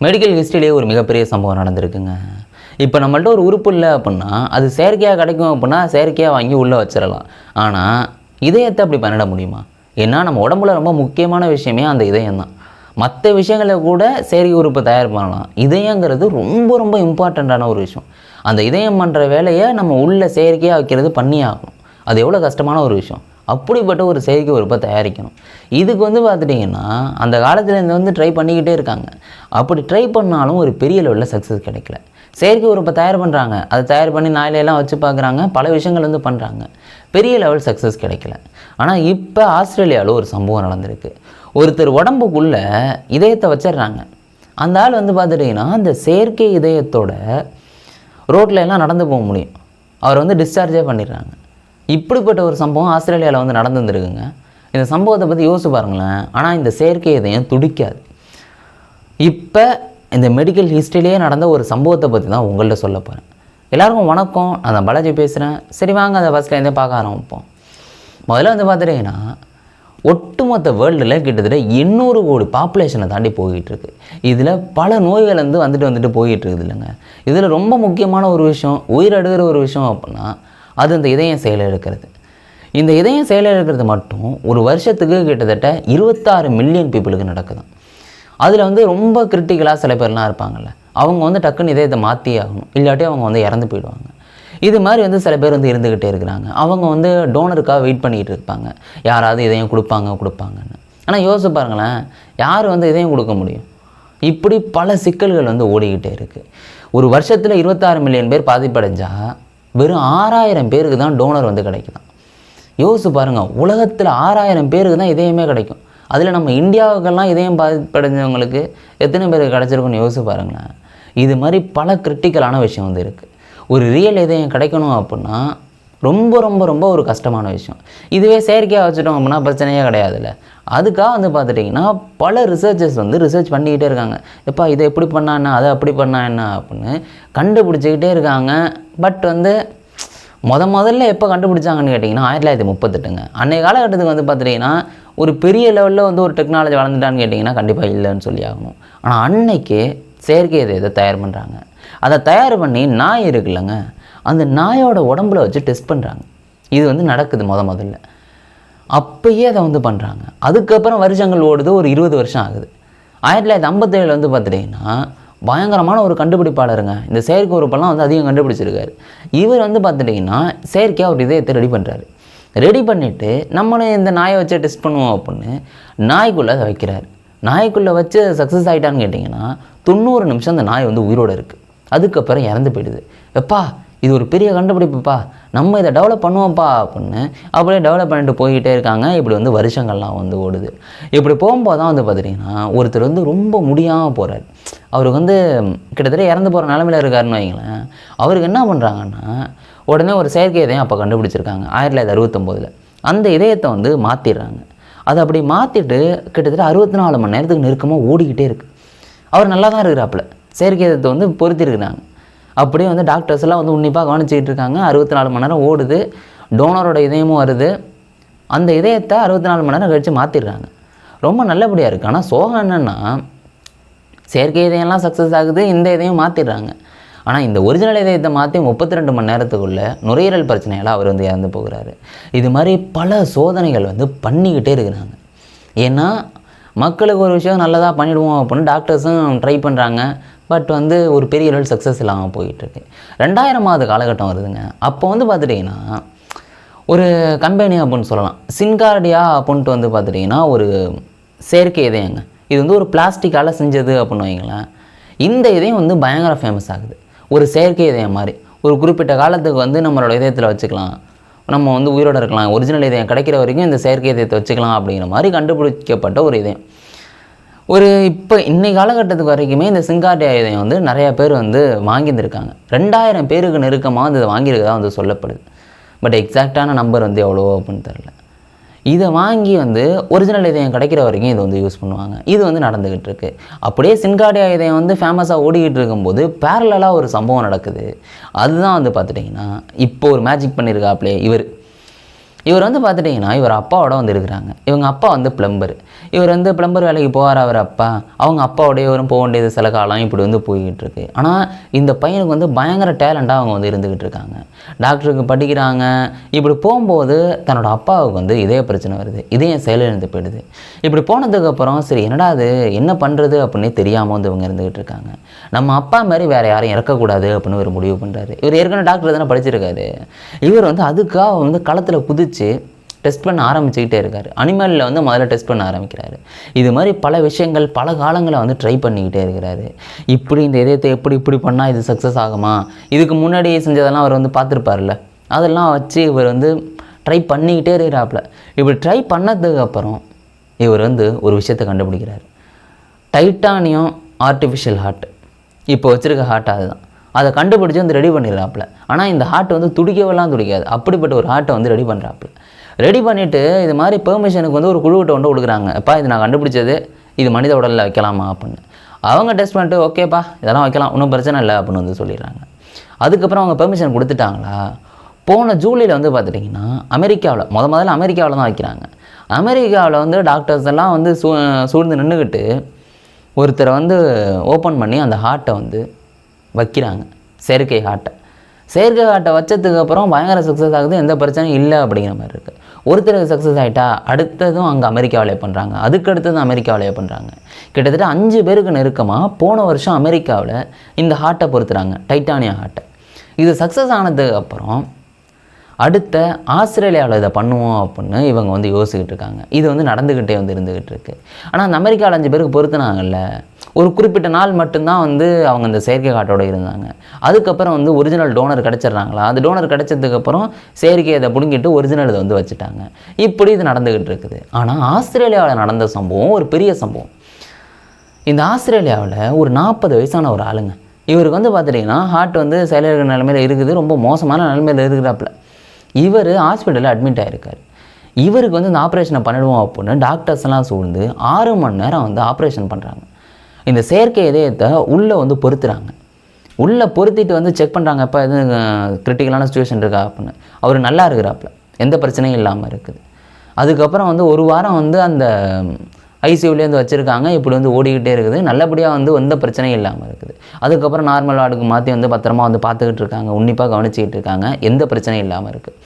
Medical ஹிஸ்ட்ரியிலே ஒரு மிகப்பெரிய சம்பவம் நடந்திருக்குங்க. இப்போ நம்மள்ட்ட ஒரு உறுப்பு இல்லை அப்படின்னா அது செயற்கையாக கிடைக்கும் அப்படின்னா செயற்கையாக வாங்கி உள்ளே வச்சிடலாம். ஆனால் இதயத்தை அப்படி பண்ணிட முடியுமா? ஏன்னா நம்ம உடம்புல ரொம்ப முக்கியமான விஷயமே அந்த இதயம் தான். மற்ற விஷயங்களை கூட செயற்கை உறுப்பு தயார் பண்ணலாம். இதயங்கிறது ரொம்ப ரொம்ப இம்பார்ட்டண்ட்டான ஒரு விஷயம். அந்த இதயம் பண்ணுற வேலையை நம்ம உள்ள செயற்கையாக வைக்கிறது பண்ணி ஆகணும். அது எவ்வளோ கஷ்டமான ஒரு விஷயம். அப்படிப்பட்ட ஒரு செயற்கை உறுப்பை தயாரிக்கணும். இதுக்கு பார்த்துட்டிங்கன்னா அந்த காலத்தில் ட்ரை பண்ணிக்கிட்டே இருக்காங்க. அப்படி ட்ரை பண்ணாலும் ஒரு பெரிய லெவலில் சக்ஸஸ் கிடைக்கல. செயற்கை உறுப்பை தயார் பண்ணுறாங்க, அதை தயார் பண்ணி நாயிலெல்லாம் வச்சு பார்க்குறாங்க, பல விஷயங்கள் பண்ணுறாங்க, பெரிய லெவல் சக்ஸஸ் கிடைக்கல. ஆனால் இப்போ ஆஸ்திரேலியாவில் ஒரு சம்பவம் நடந்திருக்கு. ஒருத்தர் உடம்புக்குள்ளே இதயத்தை வச்சிடுறாங்க. அந்த ஆள் பார்த்துட்டிங்கன்னா அந்த செயற்கை இதயத்தோட ரோட்டில் எல்லாம் நடந்து போக முடியும். அவர் டிஸ்சார்ஜே பண்ணிடுறாங்க. இப்படிப்பட்ட ஒரு சம்பவம் ஆஸ்திரேலியாவில் நடந்துருக்குங்க. இந்த சம்பவத்தை பற்றி யோசிச்சு பாருங்களேன். ஆனால் இந்த செயற்கை இதயம் துடிக்காது. இப்போ இந்த மெடிக்கல் ஹிஸ்ட்ரியிலேயே நடந்த ஒரு சம்பவத்தை பற்றி தான் உங்கள்கிட்ட சொல்ல போகிறேன். எல்லாருக்கும் வணக்கம், நான் பாலாஜி பேசுகிறேன். சரி வாங்க அதை ஃபஸ்ட்லேருந்தே பார்க்க ஆரம்பிப்போம். முதல்ல பார்த்துட்டிங்கன்னா ஒட்டுமொத்த வேர்ல்டில் கிட்டத்தட்ட 800 கோடி பாப்புலேஷனை தாண்டி போய்கிட்டுருக்கு. இதில் பல நோய்கள் வந்துட்டு போய்கிட்டுருக்குது இல்லைங்க. இதில் ரொம்ப முக்கியமான ஒரு விஷயம், உயிரெடுக்கிற ஒரு விஷயம் அப்படின்னா அது இந்த இதயம் செயலிழக்கிறது. இந்த இதயம் செயலிழக்கிறது மட்டும் ஒரு வருஷத்துக்கு கிட்டத்தட்ட 26 மில்லியன் பீப்புளுக்கு நடக்குதும். அதில் ரொம்ப கிரிட்டிக்கலாக சில பேர்லாம் இருப்பாங்கள்ல, அவங்க டக்குன்னு இதயத்தை மாற்றி ஆகணும், இல்லாட்டி அவங்க இறந்து போயிடுவாங்க. இது மாதிரி சில பேர் இருந்துக்கிட்டே இருக்கிறாங்க. அவங்க டோனருக்காக வெயிட் பண்ணிகிட்டு இருப்பாங்க, யாராவது இதயம் கொடுப்பாங்கன்னு. ஆனால் யோசிச்சு பாருங்களேன், யார் இதயம் கொடுக்க முடியும்? இப்படி பல சிக்கல்கள் ஓடிக்கிட்டே இருக்குது. ஒரு வருஷத்தில் 26 மில்லியன் பேர் பாதிப்படைஞ்சால் வெறும் 6000 பேருக்கு தான் டோனர் கிடைக்குதான். யோசிச்சு பாருங்கள், உலகத்தில் 6000 பேருக்கு தான் இதயமே கிடைக்கும். அதில் நம்ம இந்தியாவுக்கெல்லாம் இதயம் பாதிப்படைஞ்சவங்களுக்கு எத்தனை பேருக்கு கிடச்சிருக்குன்னு யோசிச்சு பாருங்களேன். இது மாதிரி பல கிரிட்டிக்கலான விஷயம் இருக்குது. ஒரு ரியல் இதயம் கிடைக்கணும் அப்படின்னா ரொம்ப ரொம்ப ரொம்ப ஒரு கஷ்டமான விஷயம். இதுவே செயற்கையாக வச்சுட்டோம் அப்படின்னா பிரச்சனையே கிடையாதுல்ல. அதுக்காக பார்த்துட்டிங்கன்னா பல ரிசர்ச்சர்ஸ் ரிசர்ச் பண்ணிக்கிட்டே இருக்காங்க. எப்பா இதை எப்படி பண்ணா என்ன, அதை அப்படி பண்ணா என்ன அப்படின்னு கண்டுபிடிச்சிக்கிட்டே இருக்காங்க. பட் முதல்ல எப்போ கண்டுபிடிச்சாங்கன்னு கேட்டிங்கன்னா 1938ங்க. அன்றைய காலகட்டத்துக்கு பார்த்துட்டிங்கன்னா ஒரு பெரிய லெவலில் ஒரு டெக்னாலஜி வளர்ந்துட்டான்னு கேட்டிங்கன்னா கண்டிப்பாக இல்லைன்னு சொல்லி ஆகணும். ஆனால் அன்னைக்கே செயற்கை இதயத்தை தயார் பண்ணுறாங்க. அதை தயார் பண்ணி நாய் இருக்குல்லங்க, அந்த நாயோட உடம்புல வச்சு டெஸ்ட் பண்ணுறாங்க. இது நடக்குது முதல்ல. அப்பயே அதை பண்ணுறாங்க. அதுக்கப்புறம் வருஷங்கள் ஓடுது, ஒரு 20 வருஷம் ஆகுது. 1957 பார்த்துட்டிங்கன்னா பயங்கரமான ஒரு கண்டுபிடிப்பாளருங்க. இந்த செயற்கை உறுப்பெல்லாம் அதிகம் கண்டுபிடிச்சிருக்காரு. இவர் பார்த்துட்டிங்கன்னா செயற்கையாக ஒரு இதயத்தை ரெடி பண்ணுறாரு. ரெடி பண்ணிவிட்டு நம்மளும் இந்த நாயை வச்சு டெஸ்ட் பண்ணுவோம் அப்படின்னு நாய்க்குள்ளே அதை வைக்கிறார். நாய்க்குள்ளே வச்சு சக்ஸஸ் ஆகிட்டான்னு கேட்டிங்கன்னா 90 நிமிஷம் அந்த நாய் உயிரோடு இருக்குது. அதுக்கப்புறம் இறந்து போயிடுது. எப்பா இது ஒரு பெரிய கண்டுபிடிப்புப்பா, நம்ம இதை டெவலப் பண்ணுவோம்ப்பா அப்படின்னு அப்படியே டெவலப் பண்ணிட்டு போய்கிட்டே இருக்காங்க. இப்படி வருஷங்கள்லாம் ஓடுது. இப்படி போகும்போது தான் பார்த்துட்டிங்கன்னா ஒருத்தர் ரொம்ப முடியாமல் போகிறார். அவருக்கு கிட்டத்தட்ட இறந்து போகிற நிலமையில் இருக்காருன்னு வைங்களேன். அவருக்கு என்ன பண்ணுறாங்கன்னா உடனே ஒரு செயற்கை இதயம் அப்போ கண்டுபிடிச்சிருக்காங்க 1969. அந்த இதயத்தை மாற்றிடுறாங்க. அதை அப்படி மாற்றிட்டு கிட்டத்தட்ட 64 மணி நேரத்துக்கு நெருக்கமாக ஓடிக்கிட்டே இருக்குது. அவர் நல்லா தான் இருக்கிறாப்புல. செயற்கை இதயத்தை பொருத்திருக்கிறாங்க. அப்படியே டாக்டர்ஸ் எல்லாம் உன்னிப்பாக கவனிச்சிக்கிட்டு இருக்காங்க. 64 மணி நேரம் ஓடுது. டோனரோட இதயமும் வருது. அந்த இதயத்தை 64 மணி நேரம் கழித்து மாற்றிடுறாங்க. ரொம்ப நல்லபடியாக இருக்குது. ஆனால் சோகம் என்னென்னா செயற்கை இதயம்லாம் சக்ஸஸ் ஆகுது, இந்த இதயம் மாற்றிடுறாங்க. ஆனால் இந்த ஒரிஜினல் இதயத்தை மாற்றி 32 மணி நேரத்துக்குள்ளே நுரையீரல் பிரச்சனையால் அவர் இறந்து போகிறாரு. இது மாதிரி பல சோதனைகள் பண்ணிக்கிட்டே இருக்கிறாங்க. ஏன்னா மக்களுக்கு ஒரு விஷயம் நல்லதாக பண்ணிவிடுவோம் அப்படின்னு டாக்டர்ஸும் ட்ரை பண்ணுறாங்க. பட் ஒரு பெரிய லெவல் சக்ஸஸ் இல்லாமல் போயிட்டுருக்கு. 2000வது காலகட்டம் வருதுங்க. அப்போ பார்த்துட்டிங்கன்னா ஒரு கம்பெனி அப்படின்னு சொல்லலாம், சின்கார்டியா அப்படின்ட்டு பார்த்துட்டிங்கன்னா ஒரு செயற்கை இதயங்க. இது ஒரு பிளாஸ்டிக்கால் செஞ்சது அப்படின்னு வைங்களேன். இந்த இதயம் பயங்கர ஃபேமஸ் ஆகுது. ஒரு செயற்கை இதயம் மாதிரி ஒரு குறிப்பிட்ட காலத்துக்கு நம்மளோட இதயத்தில் வச்சுக்கலாம், நம்ம உயிரோடு இருக்கலாம், ஒரிஜினல் இதயம் கிடைக்கிற வரைக்கும் இந்த செயற்கை இதயத்தை வச்சுக்கலாம் அப்படிங்கிற மாதிரி கண்டுபிடிக்கப்பட்ட ஒரு இதயம். இப்போ இன்னைக்கு காலகட்டத்துக்கு வரைக்குமே இந்த சின்கார்டியா இதயம் நிறையா பேர் வாங்கியிருந்திருக்காங்க. 2000 பேருக்கு நெருக்கமாக இதை வாங்கியிருக்கதா சொல்லப்படுது. பட் எக்ஸாக்டான நம்பர் எவ்வளோ அப்படின்னு தெரில. இதை வாங்கி ஒரிஜினல் இதயம் கிடைக்கிற வரைக்கும் இது யூஸ் பண்ணுவாங்க. இது நடந்துக்கிட்டு இருக்குது. அப்படியே சின்கார்டியா இதயம் ஃபேமஸாக ஓடிக்கிட்டு இருக்கும்போது பேரலாக ஒரு சம்பவம் நடக்குது. அதுதான் பார்த்துட்டிங்கன்னா இப்போ ஒரு மேஜிக் பண்ணியிருக்காப்லே இவர். இவர் வந்து பார்த்துட்டிங்கன்னா இவர் அப்பாவோட வந்து இருக்கிறாங்க. இவங்க அப்பா வந்து பிளம்பர். இவர் வந்து பிளம்பர் வேலைக்கு போவார் அவர் அப்பா. அவங்க அப்பாவோடய இவரும் போக வேண்டியது சில காலம் இப்படி வந்து போய்கிட்டு இருக்கு. ஆனால் இந்த பையனுக்கு வந்து பயங்கர டேலண்டாக அவங்க வந்து இருந்துக்கிட்டு இருக்காங்க. டாக்டருக்கு படிக்கிறாங்க. இப்படி போகும்போது தன்னோட அப்பாவுக்கு வந்து இதய பிரச்சனை வருது. இதயம் செயலிழந்து போயிடுது. இப்படி போனதுக்கப்புறம் சரி என்னடா அது என்ன பண்ணுறது அப்படின்னு தெரியாமல் வந்து இவங்க இருந்துக்கிட்டு இருக்காங்க. நம்ம அப்பா மாதிரி வேறு யாரையும் இறக்கக்கூடாது அப்படின்னு ஒரு முடிவு பண்ணுறாரு. இவர் ஏற்கனவே டாக்டர் தானே படிச்சிருக்காரு. இவர் வந்து அதுக்காக வந்து களத்தில் குதிச்சு டெஸ்ட் பண்ண ஆரம்பிச்சுக்கிட்டே இருக்கார். அனிமலில் வந்து முதல்ல டெஸ்ட் பண்ண ஆரம்பிக்கிறாரு. இது மாதிரி பல விஷயங்கள் பல காலங்களை வந்து ட்ரை பண்ணிக்கிட்டே இருக்கிறாரு. இப்படி இந்த இதயத்தை இப்படி பண்ணால் இது சக்ஸஸ் ஆகுமா, இதுக்கு முன்னாடி செஞ்சதெல்லாம் அவர் வந்து பார்த்துருப்பார்ல, அதெல்லாம் வச்சு இவர் வந்து ட்ரை பண்ணிக்கிட்டே இருக்கிறாப்புல. இப்படி ட்ரை பண்ணதுக்கப்புறம் இவர் வந்து ஒரு விஷயத்தை கண்டுபிடிக்கிறார். டைட்டானியம் ஆர்டிஃபிஷியல் ஹார்ட், இப்போ வச்சுருக்க ஹார்ட் அதுதான். அதை கண்டுபிடிச்சி வந்து ரெடி பண்ணிடுறாப்புல. ஆனால் இந்த ஹார்ட் வந்து துடிக்கவெல்லாம் துடிக்காது. அப்படிப்பட்ட ஒரு ஹார்ட்டை வந்து ரெடி பண்ணுறாப்புல. ரெடி பண்ணிவிட்டு இது மாதிரி பெர்மிஷனுக்கு வந்து ஒரு குழுவிட்ட வந்து கொடுக்குறாங்க. அப்பா இது நான் கண்டுபிடிச்சது, இது மனித உடலில் வைக்கலாமா அப்படின்னு. அவங்க டெஸ்ட் பண்ணிட்டு ஓகேப்பா இதெல்லாம் வைக்கலாம், ஒன்றும் பிரச்சனை இல்லை அப்படின்னு வந்து சொல்லிடுறாங்க. அதுக்கப்புறம் அவங்க பெர்மிஷன் கொடுத்துட்டாங்களா. போன ஜூலையில் வந்து பார்த்துட்டிங்கன்னா அமெரிக்காவில் முதல்ல அமெரிக்காவில் தான் வைக்கிறாங்க. அமெரிக்காவில் வந்து டாக்டர்ஸ் எல்லாம் வந்து சூழ்ந்து நின்றுக்கிட்டு ஒருத்தரை வந்து ஓப்பன் பண்ணி அந்த ஹார்ட்டை வந்து வைக்கிறாங்க. செயற்கை ஹார்ட்டை வச்சதுக்கப்புறம் பயங்கர சக்ஸஸ் ஆகுது. எந்த பிரச்சனையும் இல்லை அப்படிங்கிற மாதிரி இருக்குது. ஒருத்தருக்கு சக்ஸஸ் ஆகிட்டா அடுத்ததும் அங்கே அமெரிக்காவிலே பண்ணுறாங்க. அதுக்கடுத்ததும் அமெரிக்காவிலே பண்ணுறாங்க. கிட்டத்தட்ட 5 பேருக்கு நெருக்கமாக போன வருஷம் அமெரிக்காவில் இந்த ஹார்ட்டை பொறுத்துறாங்க, டைட்டானியம் ஹார்ட்டை. இது சக்ஸஸ் ஆனதுக்கப்புறம் அடுத்த ஆஸ்திரேலியாவில் இதை பண்ணுவோம் அப்படின்னு இவங்க வந்து யோசிச்சுக்கிட்டு இருக்காங்க. இது வந்து நடந்துக்கிட்டே வந்து இருந்துக்கிட்டு இருக்கு. ஆனால் அந்த அமெரிக்காவில் 5 பேருக்கு பொறுத்துனாங்கல்ல, ஒரு குறிப்பிட்ட நாள் மட்டும்தான் வந்து அவங்க அந்த செயற்கை காட்டோடு இருந்தாங்க. அதுக்கப்புறம் வந்து ஒரிஜினல் டோனர் கிடச்சிட்றாங்களா. அது டோனர் கிடச்சதுக்கப்புறம் செயற்கை அதை பிடுங்கிட்டு ஒரிஜினல் இதை வந்து வச்சுட்டாங்க. இப்படி இது நடந்துக்கிட்டு இருக்குது. ஆனால் ஆஸ்திரேலியாவில் நடந்த சம்பவம் ஒரு பெரிய சம்பவம். இந்த ஆஸ்திரேலியாவில் ஒரு 40 வயசான ஒரு ஆளுங்க. இவருக்கு வந்து பார்த்துட்டிங்கன்னா ஹார்ட் வந்து செயலிழக்கிற நிலைமையில் இருக்குது. ரொம்ப மோசமான நிலைமையில் இருக்கிறாப்புல. இவர் ஹாஸ்பிட்டலில் அட்மிட் ஆகிருக்கார். இவருக்கு வந்து இந்த ஆப்ரேஷனை பண்ணிடுவோம் அப்படின்னு டாக்டர்ஸ்லாம் சூழ்ந்து 6 மணி நேரம் வந்து ஆப்ரேஷன் பண்ணுறாங்க. இந்த செயற்கை இதயத்தை உள்ளே வந்து பொருத்துறாங்க. உள்ளே பொருத்திட்டு வந்து செக் பண்ணுறாங்க, இப்போ எதுவும் கிரிட்டிக்கலான சுச்சுவேஷன் இருக்கா அப்படின்னு. அவர் நல்லா இருக்கிறாப்புல, எந்த பிரச்சனையும் இல்லாமல் இருக்குது. அதுக்கப்புறம் வந்து 1 வாரம் வந்து அந்த ஐசியூலேருந்து வச்சுருக்காங்க. இப்படி வந்து ஓடிக்கிட்டே இருக்குது. நல்லபடியாக வந்து எந்த பிரச்சனையும் இல்லாமல் இருக்குது. அதுக்கப்புறம் நார்மல் வார்டுக்கு மாற்றி வந்து பத்திரமா வந்து பார்த்துக்கிட்டு இருக்காங்க, உன்னிப்பாக கவனிச்சிக்கிட்டு இருக்காங்க. எந்த பிரச்சனையும் இல்லாமல் இருக்குது.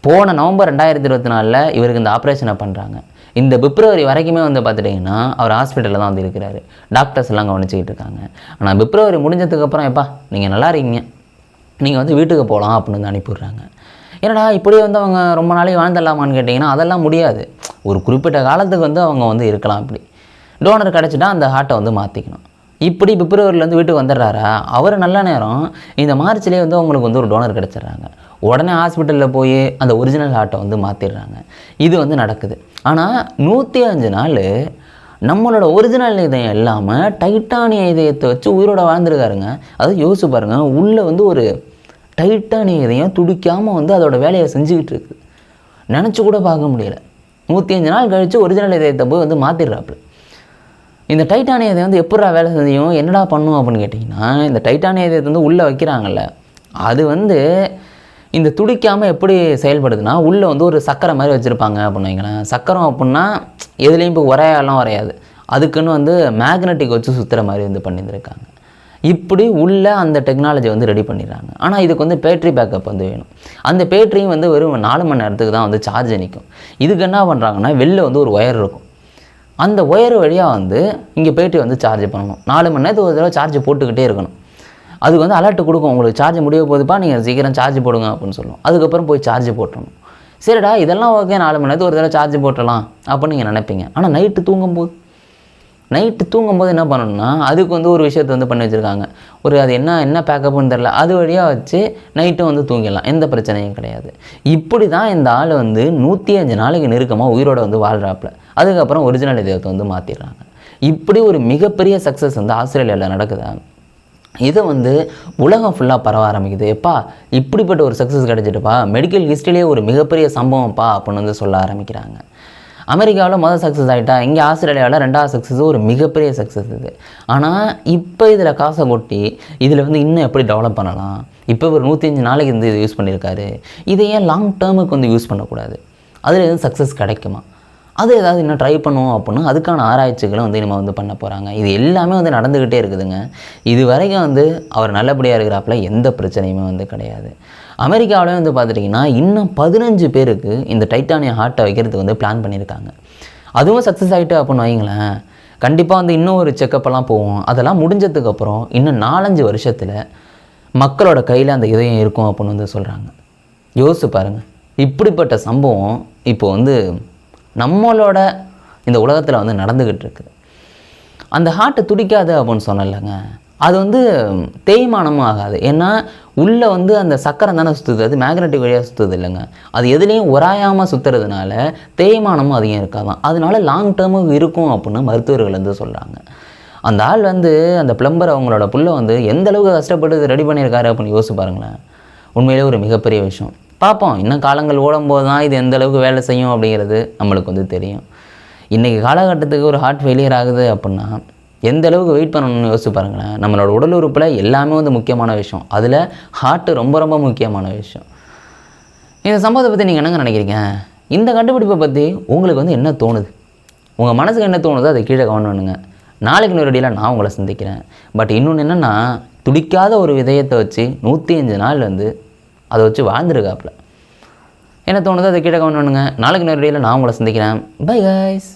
போன நவம்பர் 2024 இவருக்கு இந்த ஆப்ரேஷனை பண்ணுறாங்க. இந்த பிப்ரவரி வரைக்குமே வந்து பார்த்துட்டிங்கன்னா அவர் ஹாஸ்பிட்டலில் தான் வந்து இருக்கிறாரு. டாக்டர்ஸ் எல்லாம் கவனிச்சிக்கிட்டு இருக்காங்க. ஆனால் பிப்ரவரி முடிஞ்சதுக்கப்புறம் எப்பா நீங்கள் நல்லா இருக்கீங்க, நீங்கள் வந்து வீட்டுக்கு போகலாம் அப்படின்னு வந்து அனுப்பிவிட்றாங்க. ஏன்னா இப்படியே வந்து அவங்க ரொம்ப நாளைக்கு வாழ்ந்துடலாமான்னு கேட்டிங்கன்னா அதெல்லாம் முடியாது. ஒரு குறிப்பிட்ட காலத்துக்கு வந்து அவங்க வந்து இருக்கலாம். இப்படி டோனர் கிடச்சிட்டா அந்த ஹார்ட்டை வந்து மாற்றிக்கணும். இப்படி பிப்ரவரியிலேருந்து வீட்டுக்கு வந்துடுறாரா. அவர் நல்ல நேரம் இந்த மார்ச்லேயே வந்து அவங்களுக்கு வந்து ஒரு டோனர் கிடச்சிட்றாங்க. உடனே ஹாஸ்பிட்டலில் போய் அந்த ஒரிஜினல் ஹார்ட்டை வந்து மாற்றிடுறாங்க. இது வந்து நடக்குது. ஆனால் 105 நாள் நம்மளோட ஒரிஜினல் இதயம் இல்லாமல் டைட்டானிய இதயத்தை வச்சு உயிரோட வாழ்ந்துருக்காருங்க. அதை யோசிச்சு பாருங்கள். உள்ளே வந்து ஒரு டைட்டானிய இதயம் துடிக்காமல் வந்து அதோட வேலையை செஞ்சுக்கிட்டு இருக்குது. நினச்சி கூட பார்க்க முடியல. 105 நாள் கழித்து ஒரிஜினல் இதயத்தை போய் வந்து மாற்றிடுறாப்புல. இந்த டைட்டானிய இதயம் வந்து எப்படா வேலை செஞ்சோம் என்னடா பண்ணும் அப்படின்னு கேட்டிங்கன்னா, இந்த டைட்டானிய இதயத்தை வந்து உள்ளே வைக்கிறாங்கல்ல, அது வந்து இந்த துடிக்காமல் எப்படி செயல்படுதுன்னா, உள்ளே வந்து ஒரு சக்கரை மாதிரி வச்சுருப்பாங்க அப்படின்னு வைங்களேன். சக்கரம் அப்படின்னா எதுலேயும் இப்போ உரையாலாம் வரையாது. அதுக்குன்னு வந்து மேக்னெட்டிக் வச்சு சுற்றுற மாதிரி வந்து பண்ணியிருந்திருக்காங்க. இப்படி உள்ள அந்த டெக்னாலஜி வந்து ரெடி பண்ணிடுறாங்க. ஆனால் இதுக்கு வந்து பேட்ரி பேக்கப் வந்து வேணும். அந்த பேட்ரியும் வந்து வெறும் 4 மணி நேரத்துக்கு தான் வந்து சார்ஜ் நிற்கும். இதுக்கு என்ன பண்ணுறாங்கன்னா, வெளில வந்து ஒரு ஒயர் இருக்கும். அந்த ஒயர் வழியாக வந்து இங்கே பேட்ரி வந்து சார்ஜ் பண்ணணும். 4 மணி நேரத்துக்கு ஒரு தடவை சார்ஜ் போட்டுக்கிட்டே இருக்கணும். அதுக்கு வந்து அலர்ட் கொடுக்கும், உங்களுக்கு சார்ஜ் முடிய போகுதுப்பா, நீங்கள் சீக்கிரம் சார்ஜ் போடுங்க அப்படின்னு சொல்லும். அதுக்கப்புறம் போய் சார்ஜ் போட்டுடணும். சரிடா இதெல்லாம் ஓகே, 4 மணி நேரத்துக்கு ஒரு தடவை சார்ஜ் போட்டலாம் அப்படின்னு நீங்கள் நினைப்பீங்க. ஆனால் நைட்டு தூங்கும்போது என்ன பண்ணணும்னா, அதுக்கு வந்து ஒரு விஷயத்தை வந்து பண்ணி வச்சுருக்காங்க. ஒரு அது என்ன பேக்கப்புன்னு தெரில, அது வழியாக வச்சு நைட்டும் வந்து தூங்கிடலாம், எந்த பிரச்சனையும் கிடையாது. இப்படி தான் இந்த ஆள் வந்து 105 நாளைக்கு நெருக்கமாக உயிரோட வந்து வாழ்கிறாப்புல. அதுக்கப்புறம் ஒரிஜினல் இதயத்தை வந்து மாற்றிடுறாங்க. இப்படி ஒரு மிகப்பெரிய சக்ஸஸ் வந்து ஆஸ்திரேலியாவில் நடக்குதா. இதை வந்து உலகம் ஃபுல்லாக பரவ ஆரம்பிக்குது. எப்பா இப்படிப்பட்ட ஒரு சக்ஸஸ் கிடச்சிட்டுப்பா, மெடிக்கல் ஹிஸ்ட்ரியிலே ஒரு மிகப்பெரிய சம்பவம்ப்பா அப்படின்னு வந்து சொல்ல ஆரம்பிக்கிறாங்க. அமெரிக்காவில் முதல் சக்ஸஸ் ஆகிட்டா, இங்கே ஆஸ்திரேலியாவில் 2வது சக்ஸஸ் ஒரு மிகப்பெரிய சக்ஸஸ் இது. ஆனால் இப்போ இதில் காசை கொட்டி இதில் வந்து இன்னும் எப்படி டெவலப் பண்ணலாம், இப்போ ஒரு 105 நாளைக்கு வந்து இது யூஸ் பண்ணியிருக்காரு, இதை ஏன் லாங் டேர்முக்கு வந்து யூஸ் பண்ணக்கூடாது? அதில் எதுவும் சக்ஸஸ் கிடைக்குமா? அது ஏதாவது இன்னும் ட்ரை பண்ணுவோம் அப்படின்னா அதுக்கான ஆராய்ச்சிகளை வந்து நம்ம வந்து பண்ண போகிறாங்க. இது எல்லாமே வந்து நடந்துக்கிட்டே இருக்குதுங்க. இது வரைக்கும் வந்து அவர் நல்லபடியாக இருக்கிறாப்புல எந்த பிரச்சனையுமே வந்து கிடையாது. அமெரிக்காவிலே வந்து பார்த்துட்டிங்கன்னா இன்னும் 15 பேருக்கு இந்த டைட்டானியம் ஹார்ட்டை வைக்கிறதுக்கு வந்து பிளான் பண்ணியிருக்காங்க. அதுவும் சக்ஸஸ் ஆகிட்டு அப்படின்னு வைங்களேன், கண்டிப்பாக வந்து இன்னும் ஒரு செக்கப்பெல்லாம் போவோம். அதெல்லாம் முடிஞ்சதுக்கப்புறம் இன்னும் 4-5 வருஷத்தில் மக்களோட கையில் அந்த இதயம் இருக்கும் அப்படின்னு வந்து சொல்கிறாங்க. யோசிச்சு பாருங்கள், இப்படிப்பட்ட சம்பவம் இப்போ வந்து நம்மளோட இந்த உலகத்தில் வந்து நடந்துக்கிட்டு இருக்குது. அந்த ஹார்ட்டை துடிக்காது அப்படின்னு சொன்னலைங்க, அது வந்து தேய்மானமும் ஆகாது. ஏன்னா உள்ளே வந்து அந்த சக்கரம் தானே சுற்றுது, அது மேக்னெட்டிக் வழியாக சுற்றுது இல்லைங்க. அது எதுலேயும் உராயாமல் சுற்றுறதுனால தேய்மானமும் அதிகம் இருக்காதான். அதனால லாங் டேர்முக்கு இருக்கும் அப்படின்னு மருத்துவர்கள் வந்து சொல்கிறாங்க. அந்த ஆள் வந்து அந்த பிளம்பர் அவங்களோட புள்ள வந்து எந்த அளவுக்கு கஷ்டப்பட்டு ரெடி பண்ணியிருக்காரு அப்படின்னு யோசிச்சு பாருங்களேன். உண்மையிலே ஒரு மிகப்பெரிய விஷயம். பார்ப்போம், இன்னும் காலங்கள் ஓடும்போது தான் இது எந்த அளவுக்கு வேலை செய்யும் அப்படிங்கிறது நம்மளுக்கு வந்து தெரியும். இன்றைக்கி காலகட்டத்துக்கு ஒரு ஹார்ட் ஃபெயிலியர் ஆகுது அப்படின்னா எந்த அளவுக்கு வெயிட் பண்ணணும்னு யோசிச்சு பாருங்களேன். நம்மளோட உடல் உறுப்பில் எல்லாமே வந்து முக்கியமான விஷயம், அதில் ஹார்ட்டு ரொம்ப ரொம்ப முக்கியமான விஷயம். இந்த சம்பவத்தை பற்றி நீங்கள் என்னங்க நினைக்கிறீங்க? இந்த கண்டுபிடிப்பை பற்றி உங்களுக்கு வந்து என்ன தோணுது? உங்கள் மனசுக்கு என்ன தோணுதோ அதை கீழே கமெண்ட் பண்ணுங்க. நாளைக்கு நேரடியில் நான் உங்களை சந்திக்கிறேன். பட் இன்னொன்று என்னென்னா, துடிக்காத ஒரு இதயத்தை வச்சு 105 நாள் வந்து அதை வச்சு வாழ்ந்துருக்காப்புல. என்ன தோணுதோ அதை கீழே கமெண்ட் பண்ணுங்க. நாளைக்கு நேரடியில் நான் உங்களை சந்திக்கிறேன். Bye guys.